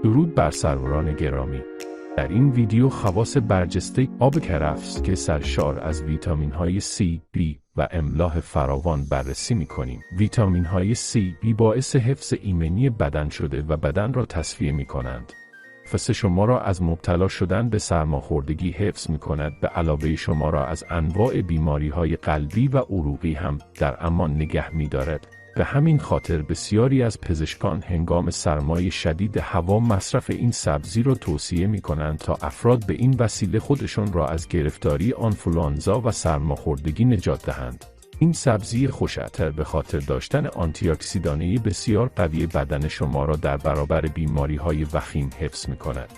درود بر سروران گرامی. در این ویدیو خواص برجسته آب کرفس که سرشار از ویتامین‌های C، B و املاح فراوان بررسی می‌کنیم. ویتامین‌های C، B باعث حفظ ایمنی بدن شده و بدن را تصفیه می‌کنند. فصل شما را از مبتلا شدن به سرماخوردگی حفظ می‌کند، به علاوه شما را از انواع بیماری‌های قلبی و عروقی هم در امان نگه می‌دارد. به همین خاطر بسیاری از پزشکان هنگام سرمای شدید هوا مصرف این سبزی را توصیه می‌کنند تا افراد به این وسیله خودشان را از گرفتاری آنفولانزا و سرماخوردگی نجات دهند. این سبزی خوش‌عطر به خاطر داشتن آنتی‌اکسیدانی بسیار قوی بدن شما را در برابر بیماری‌های وخیم حفظ می‌کند.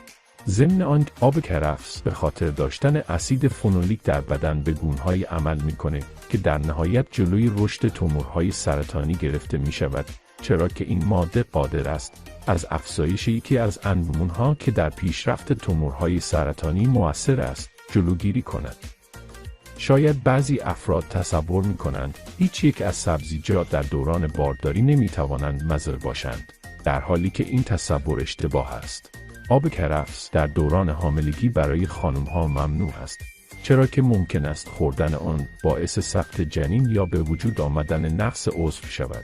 ضمن آن آب کرفس به خاطر داشتن اسید فنولیک در بدن به گونه‌های عمل می‌کنه که در نهایت جلوی رشد تومورهای سرطانی گرفته می‌شود، چرا که این ماده قادر است از افزایش یکی از انبوه‌ها که در پیشرفت تومورهای سرطانی مؤثر است جلوگیری کند. شاید بعضی افراد تصور می‌کنند هیچ یک از سبزیجات در دوران بارداری نمی‌توانند مضر باشند، در حالی که این تصور اشتباه است. آب کرفس در دوران حاملگی برای خانم‌ها ممنوع است، چرا که ممکن است خوردن آن باعث سقط جنین یا به وجود آمدن نقص عضو شود.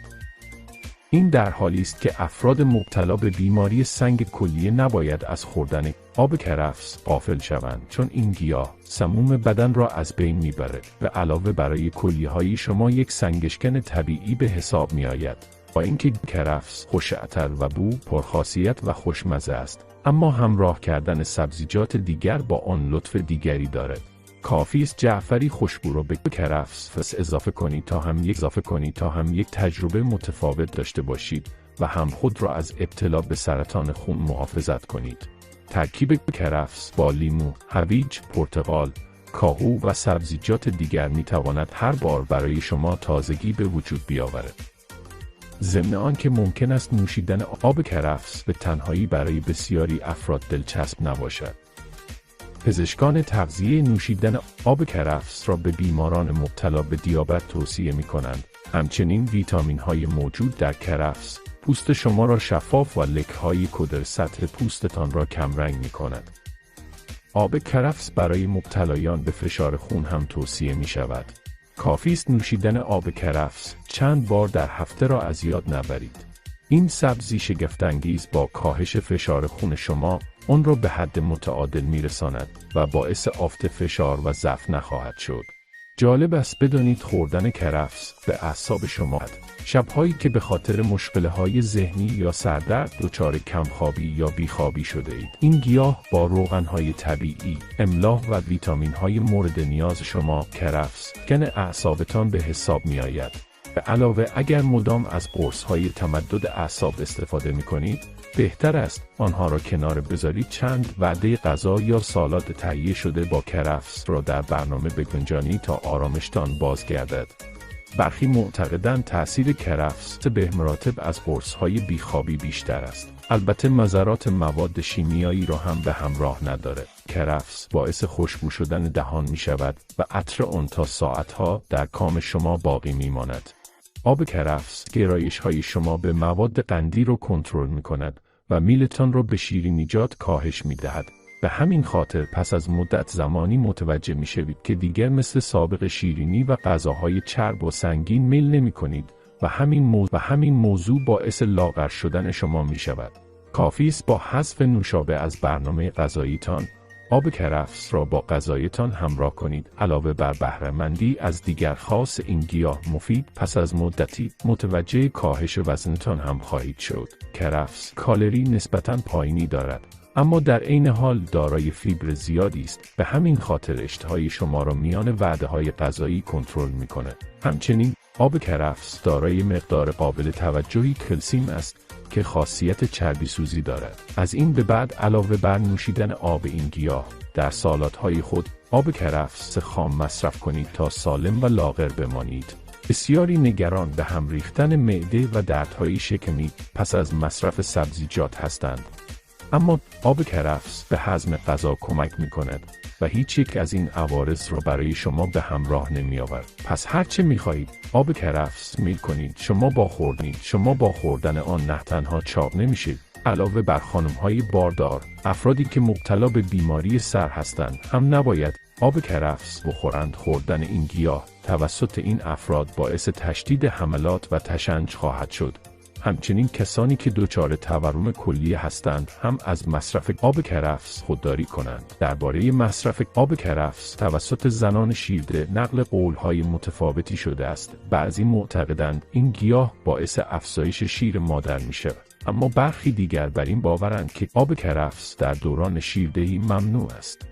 این در حالی است که افراد مبتلا به بیماری سنگ کلیه نباید از خوردن آب کرفس غافل شوند، چون این گیاه سموم بدن را از بین میبرد. به علاوه برای کلیه‌های شما یک سنگشکن طبیعی به حساب میآید. با اینکه کرفس خوش‌عطر و بو پرخاصیت و خوشمزه است، اما همراه کردن سبزیجات دیگر با آن لطف دیگری دارد. کافی است جعفری خوشبو را به کرفس اضافه کنید تا هم یک تجربه متفاوت داشته باشید و هم خود را از ابتلا به سرطان خون محافظت کنید. ترکیب کرفس با لیمو، هویج، پرتقال، کاهو و سبزیجات دیگر می تواند هر بار برای شما تازگی به وجود بیاورد. ضمن آنکه ممکن است نوشیدن آب کرفس به تنهایی برای بسیاری افراد دلچسب نباشد. پزشکان تغذیه نوشیدن آب کرفس را به بیماران مبتلا به دیابت توصیه می‌کنند. همچنین ویتامین‌های موجود در کرفس پوست شما را شفاف و لکه‌های کدر سطح پوستتان را کمرنگ می‌کند. آب کرفس برای مبتلایان به فشار خون هم توصیه می‌شود. کافی است نوشیدن آب کرفس چند بار در هفته را از یاد نبرید. این سبزی شگفت‌انگیز با کاهش فشار خون شما آن را به حد متعادل می‌رساند و باعث افت فشار و ضعف نخواهد شد. جالب است بدانید خوردن کرفس به اعصاب شما شب‌هایی که به خاطر مشکل‌های ذهنی یا سردرد دچار کمخوابی یا بیخوابی شده اید. این گیاه با روغن‌های طبیعی، املاح و ویتامین‌های مورد نیاز شما کرفس گن اعصابتان به حساب می‌آید. به علاوه اگر مدام از قرص‌های تمدد اعصاب استفاده می‌کنید، بهتر است آنها را کنار بذارید. چند وعده غذا یا سالاد تهیه شده با کرفس را در برنامه بگنجانید تا آرامشتان بازگردد. برخی معتقدند تأثیر کرفس به مراتب از قرص‌های بیخوابی بیشتر است. البته مضرات مواد شیمیایی را هم به همراه ندارد. کرفس باعث خوشبو شدن دهان می شود و عطر آن تا ساعتها در کام شما باقی می ماند. آب کرفس گرایش‌های شما به مواد قندی را کنترل می کند و میلتان را به شیرینیجات کاهش می دهد. به همین خاطر پس از مدت زمانی متوجه می شوید که دیگر مثل سابق شیرینی و غذاهای چرب و سنگین میل نمی کنید و همین موضوع باعث لاغر شدن شما می شود. کافی است با حذف نوشابه از برنامه غذاییتان آب کرفس را با غذایتان همراه کنید. علاوه بر بهره‌مندی از دیگر خواص این گیاه مفید، پس از مدتی متوجه کاهش وزنتان هم خواهید شد. کرفس کالری نسبتاً پایینی دارد، اما در عین حال دارای فیبر زیادی است. به همین خاطر اشتهای شما را میان وعده‌های غذایی کنترل می‌کند. همچنین آب کرفس دارای مقدار قابل توجهی کلسیم است که خاصیت چربی سوزی دارد. از این به بعد علاوه بر نوشیدن آب این گیاه، در سالادهای خود آب کرفس خام مصرف کنید تا سالم و لاغر بمانید. بسیاری نگران به هم ریختن معده و دردهای شکمی پس از مصرف سبزیجات هستند. اما آب کرفس به هضم غذا کمک می‌کند و هیچ یک از این عوارض را برای شما به همراه نمی‌آورد. پس هر چه می‌خواهید آب کرفس میل کنید. شما با خوردن آن نه تنها چاق نمی‌شید، علاوه بر خانم‌های باردار، افرادی که مبتلا به بیماری سر هستند هم نباید آب کرفس بخورند. خوردن این گیاه توسط این افراد باعث تشدید حملات و تشنج خواهد شد. همچنین کسانی که دچار تورم کلیه هستند هم از مصرف آب کرفس خودداری کنند. درباره مصرف آب کرفس توسط زنان شیرده نقل قول‌های متفاوتی شده است. بعضی معتقدند این گیاه باعث افزایش شیر مادر می‌شود، اما برخی دیگر بر این باورند که آب کرفس در دوران شیردهی ممنوع است.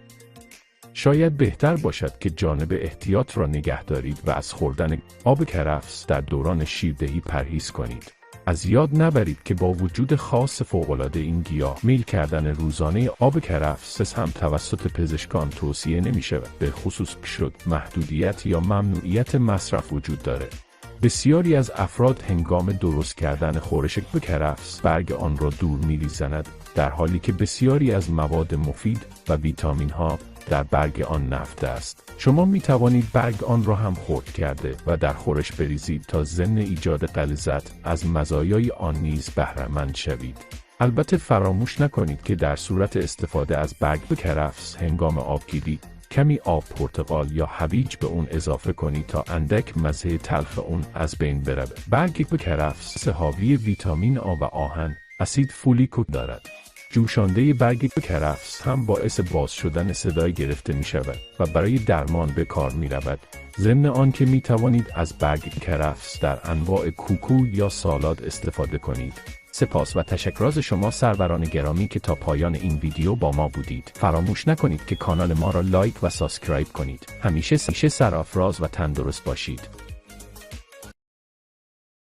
شاید بهتر باشد که جانب احتیاط را نگه دارید و از خوردن آب کرفس در دوران شیردهی پرهیز کنید. از یاد نبرید که با وجود خاص فوق‌العاده این گیاه، میل کردن روزانه آب کرفس هم توسط پزشکان توصیه نمی‌شود. به خصوص شد محدودیت یا ممنوعیت مصرف وجود دارد. بسیاری از افراد هنگام درست کردن خورش به کرفس برگ آن را دور می‌ریزند، در حالی که بسیاری از مواد مفید و ویتامین‌ها در برگ آن نهفته است. شما می توانید برگ آن را هم خرد کرده و در خورش بریزید تا ضمن ایجاد غلظت از مزایای آن نیز بهره مند شوید. البته فراموش نکنید که در صورت استفاده از برگ کرفس هنگام آبگیری کمی آب پرتقال یا هویج به اون اضافه کنید تا اندک مزه تلخ اون از بین بره. برگ کرفس حاوی ویتامین آ و آهن، اسید فولیک دارد. جوشانده برگ کرفس هم باعث باز شدن صدای گرفته می شود و برای درمان به کار می رود. ضمن آن که می توانید از برگ کرفس در انواع کوکو یا سالاد استفاده کنید. سپاس و تشکر از شما سروران گرامی که تا پایان این ویدیو با ما بودید. فراموش نکنید که کانال ما را لایک و سابسکرایب کنید. همیشه سرافراز و تندرست باشید.